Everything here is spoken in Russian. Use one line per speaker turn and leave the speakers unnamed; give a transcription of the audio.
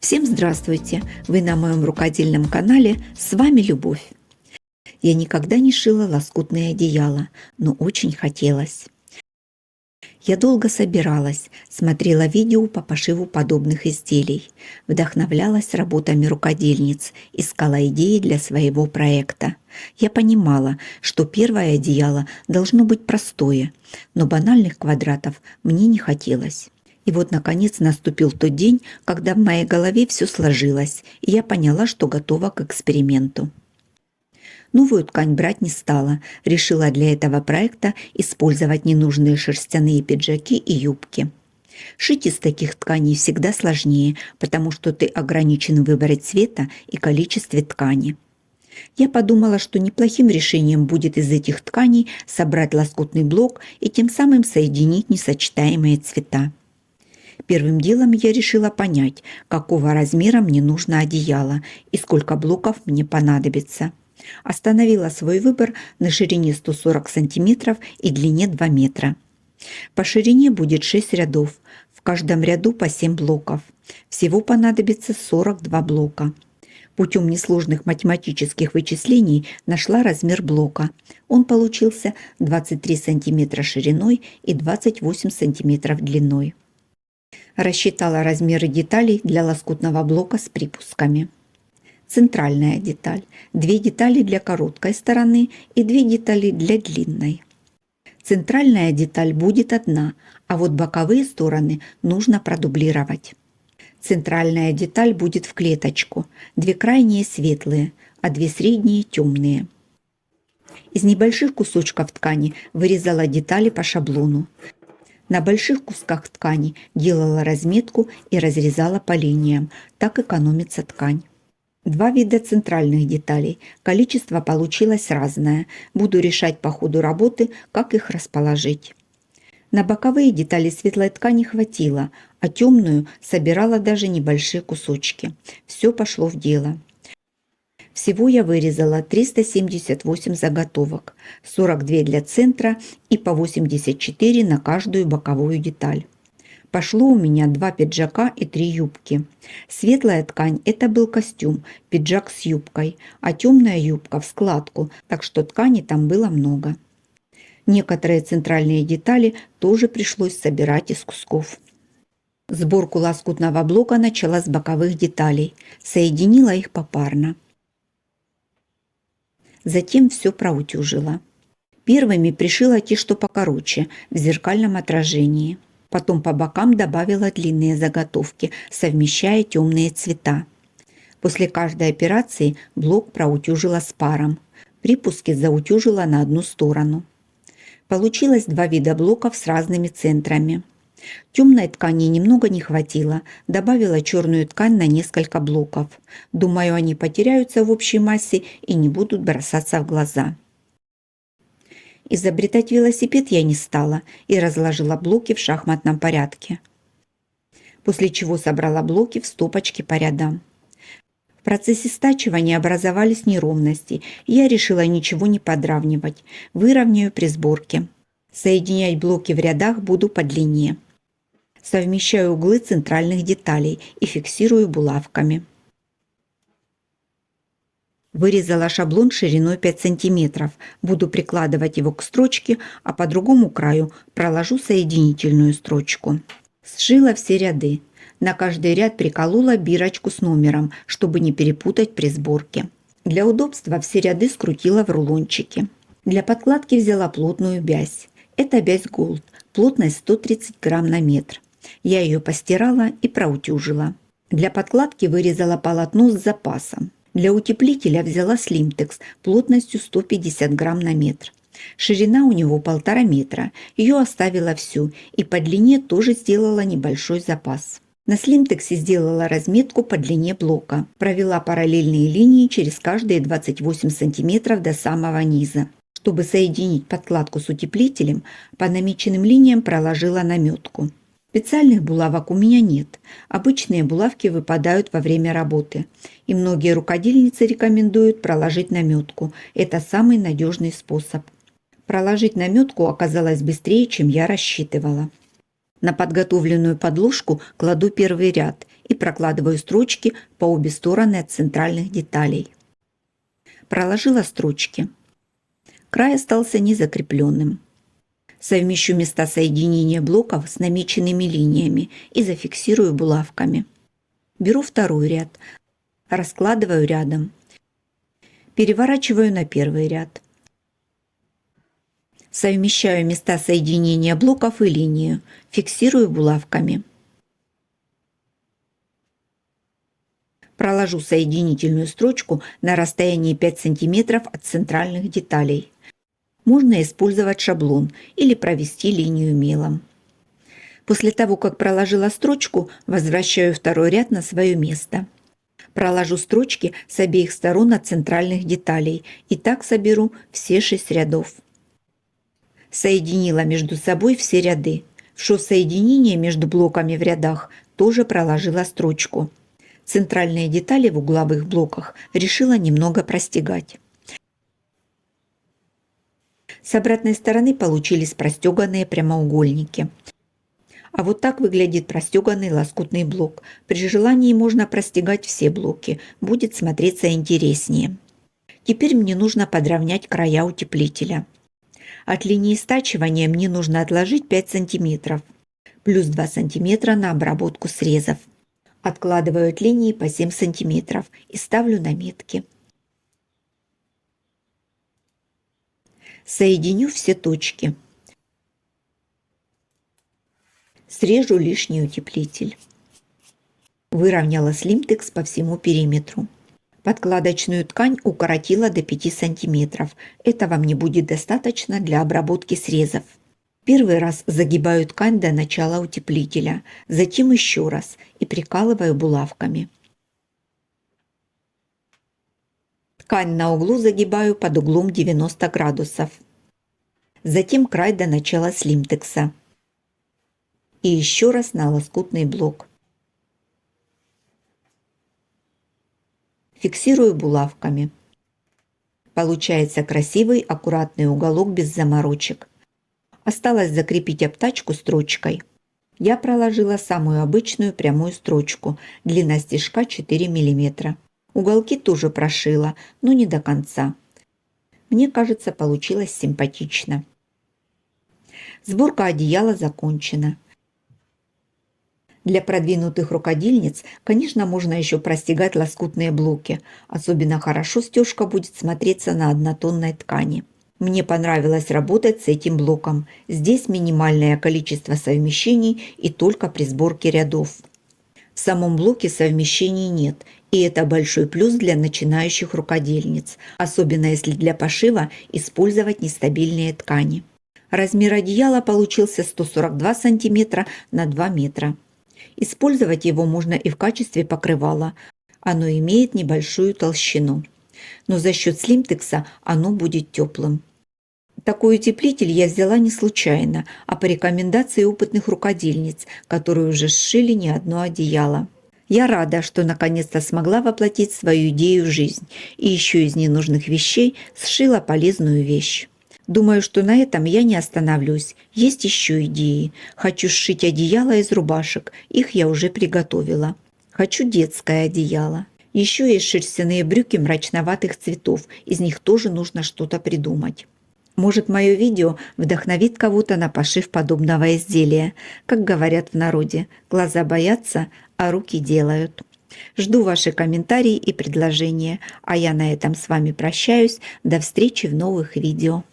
Всем здравствуйте! Вы на моем рукодельном канале, с вами Любовь. Я никогда не шила лоскутные одеяла, но очень хотелось. Я долго собиралась, смотрела видео по пошиву подобных изделий, вдохновлялась работами рукодельниц, искала идеи для своего проекта. Я понимала, что первое одеяло должно быть простое, но банальных квадратов мне не хотелось. И вот, наконец, наступил тот день, когда в моей голове все сложилось, и я поняла, что готова к эксперименту. Новую ткань брать не стала, решила для этого проекта использовать ненужные шерстяные пиджаки и юбки. Шить из таких тканей всегда сложнее, потому что ты ограничен в выборе цвета и количестве ткани. Я подумала, что неплохим решением будет из этих тканей собрать лоскутный блок и тем самым соединить несочетаемые цвета. Первым делом я решила понять, какого размера мне нужно одеяло и сколько блоков мне понадобится. Остановила свой выбор на ширине 140 см и длине 2 метра. По ширине будет 6 рядов, в каждом ряду по 7 блоков. Всего понадобится 42 блока. Путем несложных математических вычислений нашла размер блока. Он получился 23 см шириной и 28 см длиной. Рассчитала размеры деталей для лоскутного блока с припусками. Центральная деталь, 2 детали для короткой стороны и 2 детали для длинной. Центральная деталь будет одна, а вот боковые стороны нужно продублировать. Центральная деталь будет в клеточку, 2 крайние светлые, а 2 средние темные. Из небольших кусочков ткани вырезала детали по шаблону. На больших кусках ткани делала разметку и разрезала по линиям, так экономится ткань. 2 вида центральных деталей, количество получилось разное, буду решать по ходу работы, как их расположить. На боковые детали светлой ткани хватило, а темную собирала даже небольшие кусочки. Все пошло в дело. Всего я вырезала 378 заготовок, 42 для центра и по 84 на каждую боковую деталь. Пошло у меня 2 пиджака и 3 юбки. Светлая ткань – это был костюм, пиджак с юбкой, а темная юбка в складку, так что ткани там было много. Некоторые центральные детали тоже пришлось собирать из кусков. Сборку лоскутного блока начала с боковых деталей, соединила их попарно. Затем все проутюжила. Первыми пришила те, что покороче, в зеркальном отражении. Потом по бокам добавила длинные заготовки, совмещая темные цвета. После каждой операции блок проутюжила с паром. Припуски заутюжила на одну сторону. Получилось 2 вида блоков с разными центрами. Темной ткани немного не хватило, добавила черную ткань на несколько блоков. Думаю, они потеряются в общей массе и не будут бросаться в глаза. Изобретать велосипед я не стала и разложила блоки в шахматном порядке. После чего собрала блоки в стопочки по рядам. В процессе стачивания образовались неровности, и я решила ничего не подравнивать, выровняю при сборке. Соединять блоки в рядах буду по длине. Совмещаю углы центральных деталей и фиксирую булавками. Вырезала шаблон шириной 5 см, буду прикладывать его к строчке, а по другому краю проложу соединительную строчку. Сшила все ряды. На каждый ряд приколола бирочку с номером, чтобы не перепутать при сборке. Для удобства все ряды скрутила в рулончики. Для подкладки взяла плотную бязь. Это бязь Gold, плотность 130 грамм на метр. Я ее постирала и проутюжила. Для подкладки вырезала полотно с запасом. Для утеплителя взяла слимтекс плотностью 150 грамм на метр. Ширина у него 1,5 метра. Ее оставила всю и по длине тоже сделала небольшой запас. На слимтексе сделала разметку по длине блока. Провела параллельные линии через каждые 28 см до самого низа. Чтобы соединить подкладку с утеплителем, по намеченным линиям проложила наметку. Специальных булавок у меня нет. Обычные булавки выпадают во время работы. И многие рукодельницы рекомендуют проложить наметку. Это самый надежный способ. Проложить наметку оказалось быстрее, чем я рассчитывала. На подготовленную подложку кладу первый ряд и прокладываю строчки по обе стороны от центральных деталей. Проложила строчки. Край остался незакрепленным. Совмещу места соединения блоков с намеченными линиями и зафиксирую булавками. Беру второй ряд, раскладываю рядом. Переворачиваю на первый ряд. Совмещаю места соединения блоков и линию, фиксирую булавками. Проложу соединительную строчку на расстоянии 5 см от центральных деталей. Можно использовать шаблон или провести линию мелом. После того, как проложила строчку, возвращаю второй ряд на свое место. Проложу строчки с обеих сторон от центральных деталей и так соберу все 6 рядов. Соединила между собой все ряды. В шов соединения между блоками в рядах тоже проложила строчку. Центральные детали в угловых блоках решила немного простегать. С обратной стороны получились простеганные прямоугольники. А вот так выглядит простеганный лоскутный блок. При желании можно простегать все блоки, будет смотреться интереснее. Теперь мне нужно подровнять края утеплителя. От линии стачивания мне нужно отложить 5 см, плюс 2 см на обработку срезов. Откладываю от линии по 7 см и ставлю наметки. Соединю все точки. Срежу лишний утеплитель. Выровняла слимтекс по всему периметру. Подкладочную ткань укоротила до 5 см. Этого мне будет достаточно для обработки срезов. Первый раз загибаю ткань до начала утеплителя, затем еще раз и прикалываю булавками. Ткань на углу загибаю под углом 90 градусов. Затем край до начала слимтекса. И еще раз на лоскутный блок. Фиксирую булавками. Получается красивый аккуратный уголок без заморочек. Осталось закрепить обтачку строчкой. Я проложила самую обычную прямую строчку, длина стежка 4 мм. Уголки тоже прошила, но не до конца. Мне кажется, получилось симпатично. Сборка одеяла закончена. Для продвинутых рукодельниц, конечно, можно еще простегать лоскутные блоки. Особенно хорошо стежка будет смотреться на однотонной ткани. Мне понравилось работать с этим блоком. Здесь минимальное количество совмещений и только при сборке рядов. В самом блоке совмещений нет, и это большой плюс для начинающих рукодельниц, особенно если для пошива использовать нестабильные ткани. Размер одеяла получился 142 см на 2 метра. Использовать его можно и в качестве покрывала. Оно имеет небольшую толщину. Но за счет слимтекса оно будет теплым. Такой утеплитель я взяла не случайно, а по рекомендации опытных рукодельниц, которые уже сшили не одно одеяло. Я рада, что наконец-то смогла воплотить свою идею в жизнь и еще из ненужных вещей сшила полезную вещь. Думаю, что на этом я не остановлюсь. Есть еще идеи. Хочу сшить одеяло из рубашек. Их я уже приготовила. Хочу детское одеяло. Еще есть шерстяные брюки мрачноватых цветов. Из них тоже нужно что-то придумать. Может, мое видео вдохновит кого-то на пошив подобного изделия. Как говорят в народе, глаза боятся, а руки делают. Жду ваши комментарии и предложения. А я на этом с вами прощаюсь. До встречи в новых видео.